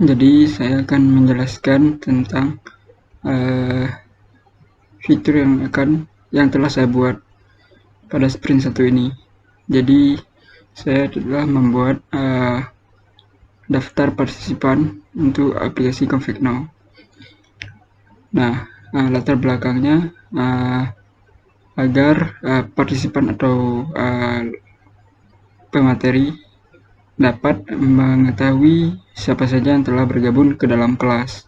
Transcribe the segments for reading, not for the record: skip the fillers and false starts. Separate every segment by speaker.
Speaker 1: Jadi saya akan menjelaskan tentang fitur yang telah saya buat pada sprint 1 ini. Jadi saya telah membuat daftar partisipan untuk aplikasi Config Now. Nah, latar belakangnya agar partisipan atau pemateri dapat mengetahui siapa saja yang telah bergabung ke dalam kelas.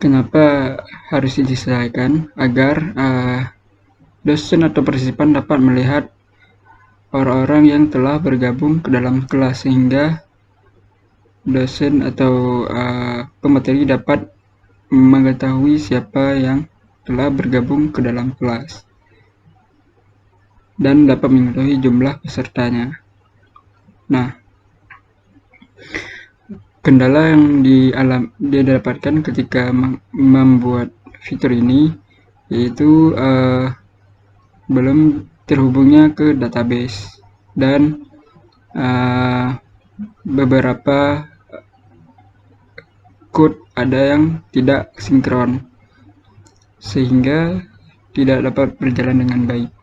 Speaker 1: Kenapa harus diselesaikan? Agar dosen atau partisipan dapat melihat orang-orang yang telah bergabung ke dalam kelas, sehingga dosen atau pemateri dapat mengetahui siapa yang telah bergabung ke dalam kelas dan dapat mengetahui jumlah pesertanya. Nah, kendala yang didapatkan ketika membuat fitur ini yaitu belum terhubungnya ke database dan beberapa code ada yang tidak sinkron sehingga tidak dapat berjalan dengan baik.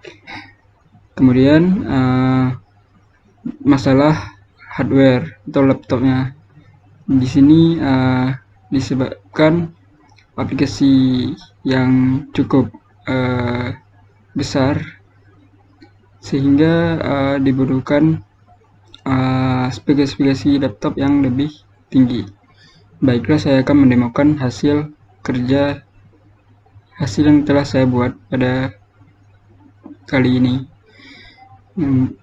Speaker 1: Kemudian masalah hardware atau laptopnya. Di sini disebabkan aplikasi yang cukup besar sehingga dibutuhkan spesifikasi laptop yang lebih tinggi. Baiklah, saya akan mendemokan hasil yang telah saya buat pada kali ini.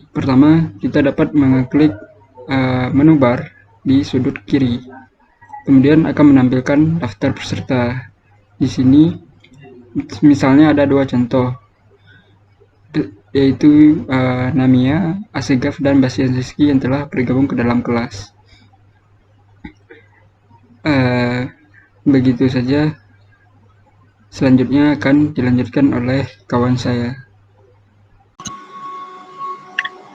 Speaker 1: Pertama, kita dapat mengeklik menu bar di sudut kiri. Kemudian akan menampilkan daftar peserta. Di sini misalnya ada 2 contoh, yaitu Namia, Asegaf, dan Bastian Rizky yang telah bergabung ke dalam kelas. Begitu saja. Selanjutnya akan dilanjutkan oleh kawan saya.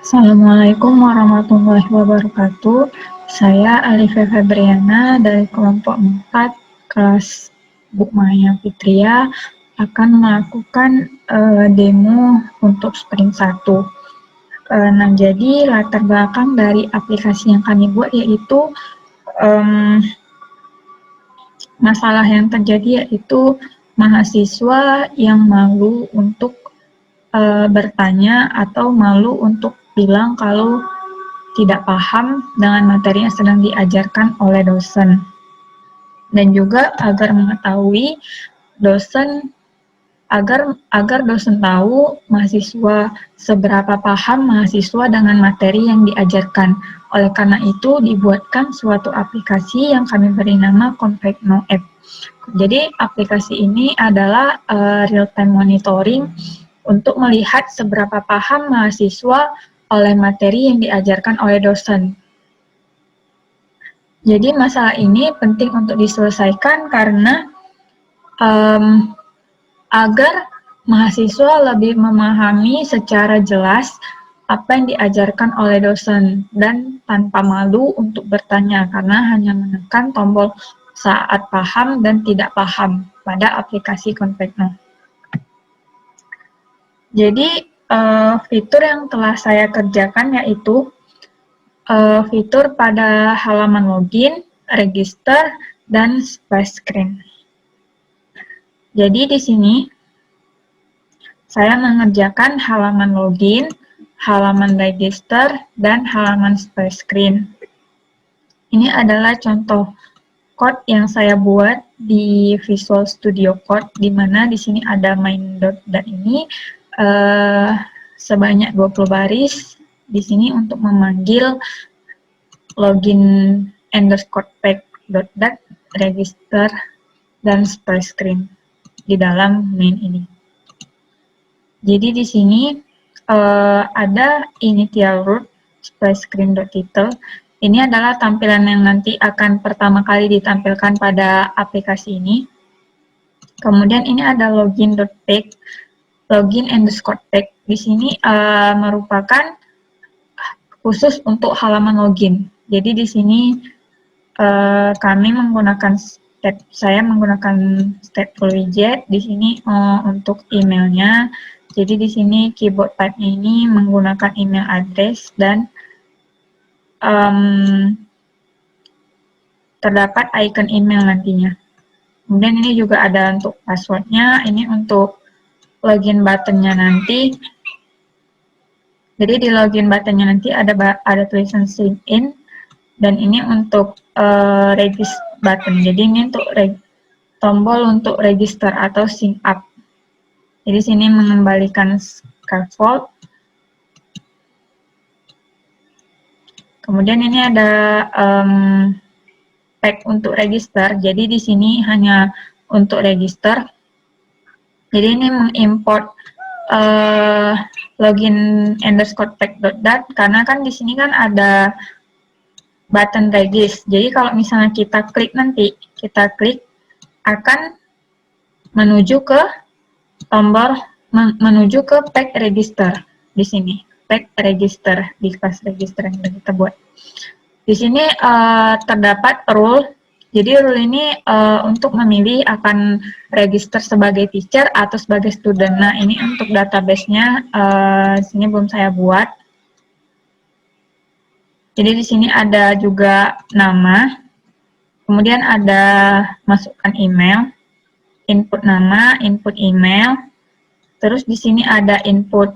Speaker 2: Assalamualaikum warahmatullahi wabarakatuh. Saya Alifah Febriana dari kelompok 4 kelas Bu Maya Fitria akan melakukan demo untuk sprint 1. Nah, jadi latar belakang dari aplikasi yang kami buat yaitu masalah yang terjadi yaitu mahasiswa yang malu untuk bertanya atau malu untuk bilang kalau tidak paham dengan materi yang sedang diajarkan oleh dosen. Dan juga agar mengetahui dosen, agar dosen tahu mahasiswa seberapa paham mahasiswa dengan materi yang diajarkan. Oleh karena itu dibuatkan suatu aplikasi yang kami beri nama Config Now App. Jadi aplikasi ini adalah real-time monitoring untuk melihat seberapa paham mahasiswa oleh materi yang diajarkan oleh dosen. Jadi masalah ini penting untuk diselesaikan karena agar mahasiswa lebih memahami secara jelas apa yang diajarkan oleh dosen dan tanpa malu untuk bertanya karena hanya menekan tombol saat paham dan tidak paham pada aplikasi Config Now. Jadi fitur yang telah saya kerjakan yaitu fitur pada halaman login, register, dan splash screen. Jadi di sini saya mengerjakan halaman login, halaman register, dan halaman splash screen. Ini adalah contoh code yang saya buat di Visual Studio Code, di mana di sini ada main.dat ini sebanyak 20 baris di sini untuk memanggil login _pack.dat, register, dan splash screen di dalam main ini. Jadi di sini ada initial root splash screen.title. Ini adalah tampilan yang nanti akan pertama kali ditampilkan pada aplikasi ini. Kemudian ini ada login.pack, login_pack. Di sini merupakan khusus untuk halaman login. Jadi di sini saya menggunakan stateful widget di sini untuk emailnya. Jadi di sini keyboard type-nya ini menggunakan email address dan terdapat icon email nantinya. Kemudian ini juga ada untuk passwordnya. Ini untuk login buttonnya nanti. Jadi di login buttonnya nanti ada tulisan sign in, dan ini untuk register button. Jadi ini untuk tombol untuk register atau sign up. Jadi sini mengembalikan scaffold. Kemudian ini ada tag untuk register. Jadi di sini hanya untuk register. Jadi ini mengimport login underscore tag.dat karena kan di sini kan ada button regis. Jadi kalau misalnya kita klik akan menuju ke tombol menuju ke tag register di sini. Tag register di kelas register yang kita buat. Di sini terdapat rule. Jadi rule ini untuk memilih akan register sebagai teacher atau sebagai student. Nah, ini untuk database-nya sini belum saya buat. Jadi di sini ada juga nama. Kemudian ada masukkan email, input nama, input email. Terus di sini ada input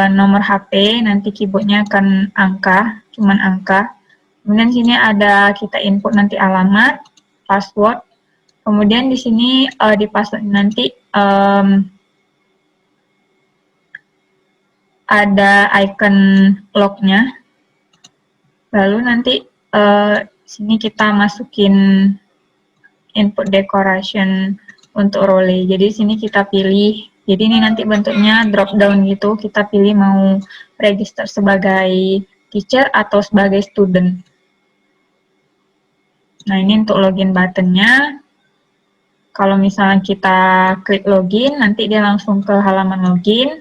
Speaker 2: nomor HP, nanti keyboardnya akan angka, cuman angka. Kemudian di sini ada kita input nanti alamat, password. Kemudian di sini di password nanti ada icon lognya. Lalu nanti sini kita masukin input decoration untuk role. Jadi sini kita pilih. Jadi ini nanti bentuknya drop down gitu. Kita pilih mau register sebagai teacher atau sebagai student. Nah, ini untuk login buttonnya. Kalau misalnya kita klik login, nanti dia langsung ke halaman login.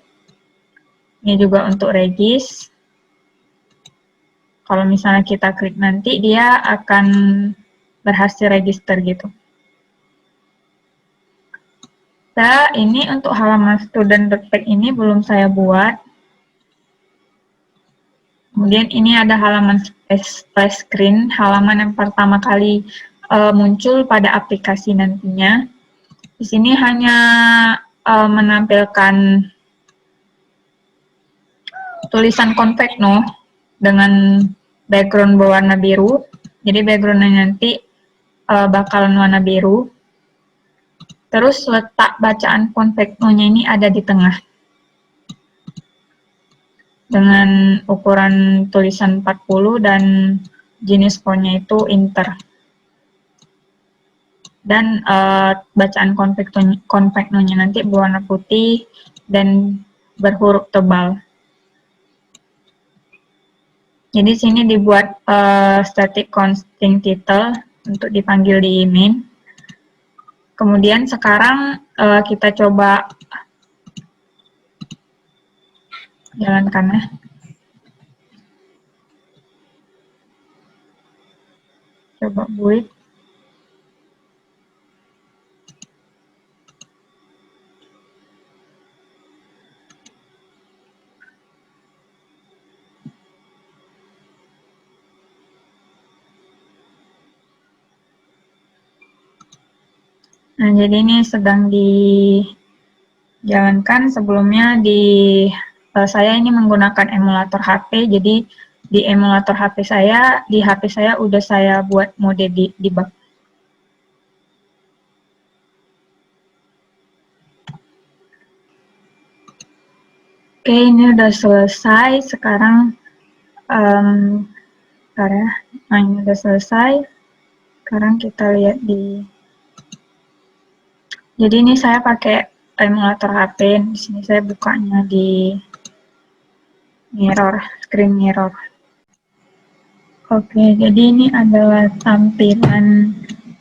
Speaker 2: Ini juga untuk regis. Kalau misalnya kita klik nanti, dia akan berhasil register gitu. Nah, ini untuk halaman student.tag ini belum saya buat. Kemudian ini ada halaman splash screen, halaman yang pertama kali muncul pada aplikasi nantinya. Di sini hanya menampilkan tulisan konvekno dengan background berwarna biru. Jadi backgroundnya nanti bakalan warna biru. Terus letak bacaan konveknonya ini ada di tengah. Dengan ukuran tulisan 40 dan jenis fontnya itu inter. Dan bacaan konveknonya nanti berwarna putih dan berhuruf tebal. Jadi sini dibuat static constant title untuk dipanggil di main. Kemudian sekarang kita coba jalankan ya. Coba buat. Nah, jadi ini sedang dijalankan. Sebelumnya saya ini menggunakan emulator HP. Jadi di emulator HP saya, udah saya buat mode debug. Oke, ini udah selesai. Sekarang ini udah selesai. Sekarang kita lihat jadi ini saya pakai emulator HP. Di sini saya bukanya di screen mirror. Oke, jadi ini adalah tampilan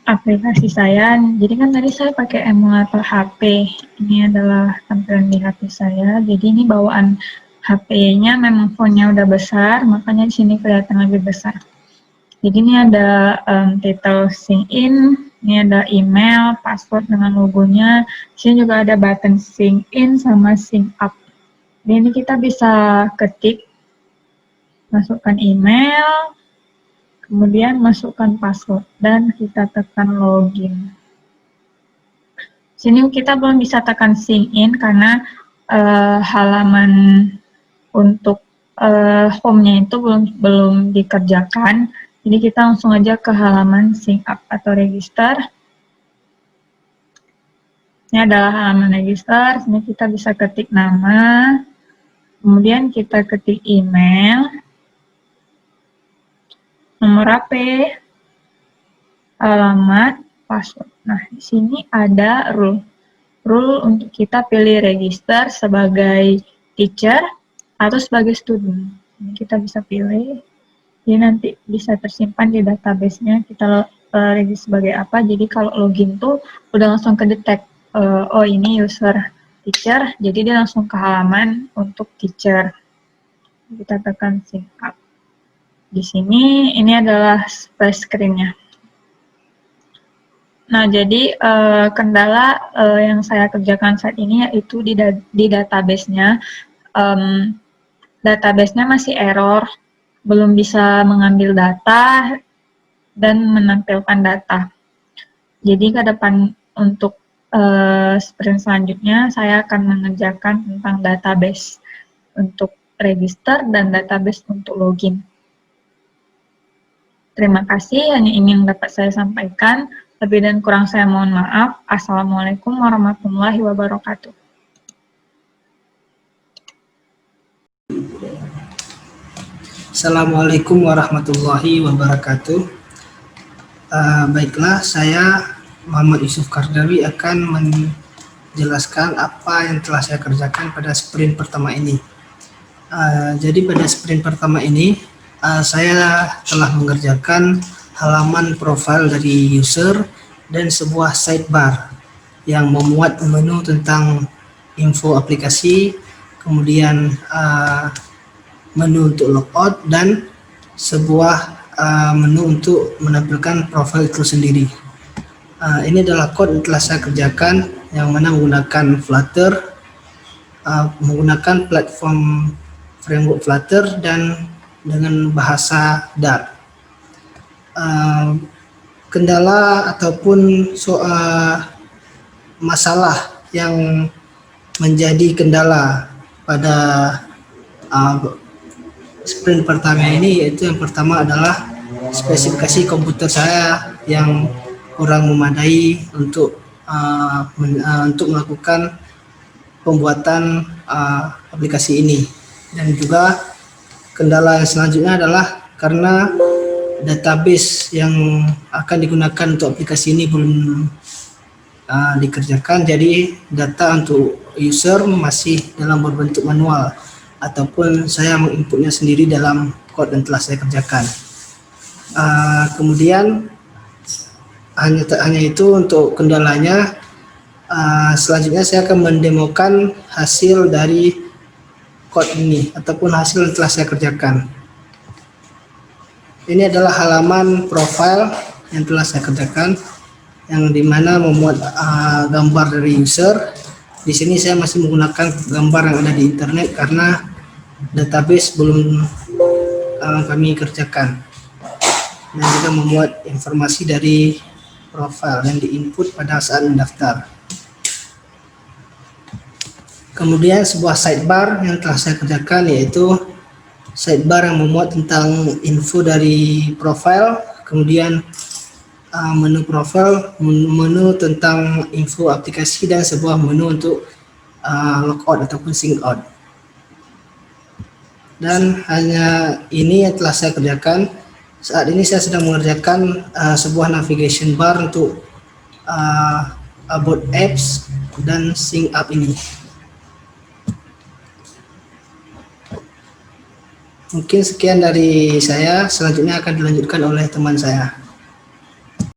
Speaker 2: aplikasi saya. Jadi kan tadi saya pakai emulator HP. Ini adalah tampilan di HP saya. Jadi ini bawaan HP-nya memang fontnya udah besar, makanya di sini kelihatan lebih besar. Jadi ini ada title sign in, ini ada email, password dengan logonya. Di sini juga ada button sign in sama sign up. Jadi ini kita bisa ketik, masukkan email, kemudian masukkan password, dan kita tekan login. Sini kita belum bisa tekan sign in karena halaman untuk home-nya itu belum dikerjakan. Jadi kita langsung aja ke halaman sign up atau register. Ini adalah halaman register. Sini kita bisa ketik nama, kemudian kita ketik email, nomor HP, alamat, password. Nah, di sini ada rule untuk kita pilih register sebagai teacher atau sebagai student. Ini kita bisa pilih. Jadi nanti bisa tersimpan di database-nya kita register sebagai apa. Jadi kalau login tuh udah langsung kedetek, oh ini user teacher, jadi dia langsung ke halaman untuk teacher. Kita tekan sign up. Di sini ini adalah splash screen-nya. Nah, jadi kendala yang saya kerjakan saat ini yaitu di database-nya. Database-nya masih error, belum bisa mengambil data dan menampilkan data. Jadi ke depan untuk sprint selanjutnya saya akan mengerjakan tentang database untuk register dan database untuk login. Terima kasih, hanya ini yang dapat saya sampaikan. Lebih dan kurang saya mohon maaf. Assalamualaikum warahmatullahi wabarakatuh.
Speaker 3: Assalamualaikum warahmatullahi wabarakatuh. Baiklah, saya Muhammad Yusuf Kardawi akan menjelaskan apa yang telah saya kerjakan pada sprint pertama ini. Jadi pada sprint pertama ini, saya telah mengerjakan halaman profil dari user dan sebuah sidebar yang memuat menu tentang info aplikasi, kemudian menu untuk logout, dan sebuah menu untuk menampilkan profil itu sendiri. Ini adalah code yang telah saya kerjakan yang mana menggunakan Flutter, menggunakan platform framework Flutter dan dengan bahasa Dart. Kendala ataupun masalah yang menjadi kendala pada sprint pertama ini, yaitu yang pertama adalah spesifikasi komputer saya yang kurang memadai untuk melakukan pembuatan aplikasi ini. Dan juga kendala yang selanjutnya adalah karena database yang akan digunakan untuk aplikasi ini belum dikerjakan, jadi data untuk user masih dalam berbentuk manual ataupun saya menginputnya sendiri dalam code yang telah saya kerjakan. Kemudian hanya itu untuk kendalanya. Selanjutnya saya akan mendemokan hasil dari code ini ataupun hasil yang telah saya kerjakan. Ini adalah halaman profile yang telah saya kerjakan, yang dimana memuat gambar dari user. Di sini saya masih menggunakan gambar yang ada di internet karena database belum kami kerjakan, dan juga memuat informasi dari profile yang diinput pada saat mendaftar. Kemudian sebuah sidebar yang telah saya kerjakan, yaitu sidebar yang memuat tentang info dari profile, kemudian menu profile, menu tentang info aplikasi, dan sebuah menu untuk logout ataupun sign out. Dan hanya ini yang telah saya kerjakan. Saat ini saya sedang mengerjakan sebuah navigation bar untuk about apps dan sign up ini. Mungkin sekian dari saya, selanjutnya akan dilanjutkan oleh teman saya.